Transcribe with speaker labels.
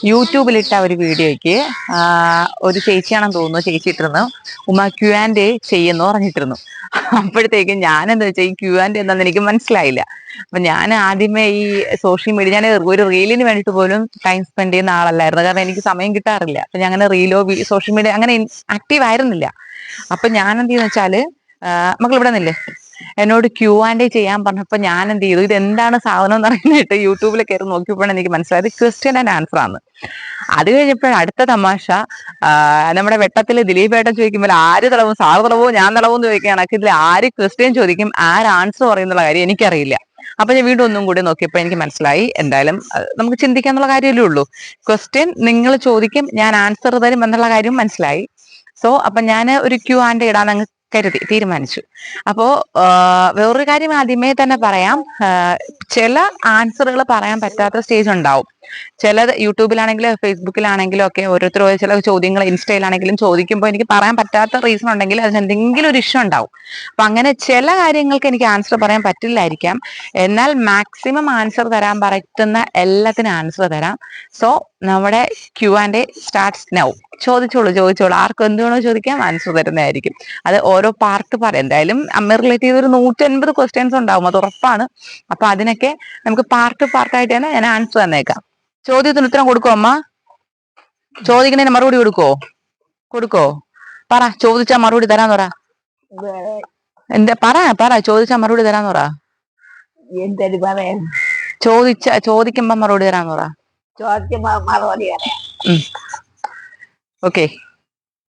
Speaker 1: യൂട്യൂബിലിട്ട ഒരു വീഡിയോയ്ക്ക് ഒരു ചേച്ചിയാണെന്ന് തോന്നുന്നു, ചേച്ചി ഇട്ടിരുന്നു ഉമ്മ Q&A ചെയ്യുന്നു പറഞ്ഞിട്ടിരുന്നു. അപ്പോഴത്തേക്കും ഞാൻ എന്താ വെച്ചാൽ ഈ Q&A എന്താന്ന് എനിക്ക് മനസ്സിലായില്ല. അപ്പൊ ഞാൻ ആദ്യമേ ഈ സോഷ്യൽ മീഡിയ ഞാൻ ഒരു റീലിന് വേണ്ടിയിട്ട് പോലും ടൈം സ്പെൻഡ് ചെയ്യുന്ന ആളല്ലായിരുന്നു. കാരണം എനിക്ക് സമയം കിട്ടാറില്ല. അപ്പൊ ഞാൻ അങ്ങനെ റീലോ സോഷ്യൽ മീഡിയ അങ്ങനെ ആക്റ്റീവ് ആയിരുന്നില്ല. അപ്പൊ ഞാൻ എന്ത് ചെയ്യുന്ന വെച്ചാല് മക്കൾ ഇവിടെ നിന്നില്ലേ, എന്നോട് Q&A ചെയ്യാൻ പറഞ്ഞപ്പോ ഞാൻ എന്ത് ചെയ്തു, ഇത് എന്താണ് സാധനം എന്ന് അറിയാനായിട്ട് യൂട്യൂബിൽ കയറി നോക്കിയപ്പോഴാണ് എനിക്ക് മനസ്സിലായത് ക്വസ്റ്റ്യൻ ആൻഡ് ആൻസർ ആണ്. അത് കഴിഞ്ഞപ്പോഴും അടുത്ത തമാശ, നമ്മുടെ വെട്ടത്തില് ദിലീപ് ഏട്ടൻ ചോദിക്കുമ്പോൾ ആര് തളവും, സാറ് തളവോ ഞാൻ തളവോ എന്ന് ചോദിക്കുകയാണ്. ഇതിൽ ആര് ക്വസ്റ്റ്യൻ ചോദിക്കും ആര് ആൻസർ പറയുന്നുള്ള കാര്യം എനിക്കറിയില്ല. അപ്പൊ ഞാൻ വീണ്ടും ഒന്നും കൂടി നോക്കിയപ്പോൾ എനിക്ക് മനസ്സിലായി, എന്തായാലും നമുക്ക് ചിന്തിക്കാന്നുള്ള കാര്യമല്ലേ ഉള്ളൂ. ക്വസ്റ്റ്യൻ നിങ്ങൾ ചോദിക്കും, ഞാൻ ആൻസർ തരും എന്നുള്ള കാര്യം മനസ്സിലായി. സോ അപ്പൊ ഞാൻ ഒരു Q&A ഇടാൻ അങ്ങ് തീരുമാനിച്ചു. അപ്പോ വേറൊരു കാര്യം ആദ്യമേ തന്നെ പറയാം, ചില ആൻസറുകൾ പറയാൻ പറ്റാത്ത സ്റ്റേജ് ഉണ്ടാവും. ചിലത് യൂട്യൂബിലാണെങ്കിലും ഫേസ്ബുക്കിലാണെങ്കിലും ഒക്കെ ഓരോരുത്തർ ചില ചോദ്യങ്ങൾ ഇൻസ്റ്റയിലാണെങ്കിലും ചോദിക്കുമ്പോൾ എനിക്ക് പറയാൻ പറ്റാത്ത റീസൺ ഉണ്ടെങ്കിൽ അതിന് എന്തെങ്കിലും ഒരു ഇഷ്യൂ ഉണ്ടാവും. അപ്പൊ അങ്ങനെ ചില കാര്യങ്ങൾക്ക് എനിക്ക് ആൻസർ പറയാൻ പറ്റില്ലായിരിക്കാം. എന്നാൽ മാക്സിമം ആൻസർ തരാൻ പറ്റുന്ന എല്ലാത്തിനും ആൻസർ തരാം. സോ നമ്മുടെ Q&A സ്റ്റാർട്ട്സ് നൗ. ചോദിച്ചോളൂ, ആർക്കും എന്തുവേണോ ചോദിക്കാം, ആൻസർ തരുന്നതായിരിക്കും. അത് ഓരോ പാർട്ട് പറയാം. എന്തായാലും അമ്മ റിലേറ്റ് ചെയ്ത് ഒരു 150 ക്വസ്റ്റ്യൻസ് ഉണ്ടാവും, അത് ഉറപ്പാണ്. അപ്പൊ അതിനൊക്കെ നമുക്ക് പാർട്ടായിട്ട് തന്നെ ഞാൻ ആൻസർ തന്നേക്കാം. ചോദ്യത്തിന് ഉത്തരം കൊടുക്കോ അമ്മ? ചോദിക്കുന്നതിന് മറുപടി കൊടുക്കോ? പറ, ചോദിച്ചാ മറുപടി തരാന്ന് പറ. എന്താ പറ, ചോദിച്ചാ മറുപടി തരാന്ന് പറ. ചോദിക്കുമ്പോ മറുപടി തരാന്ന് പറ. ഓക്കെ.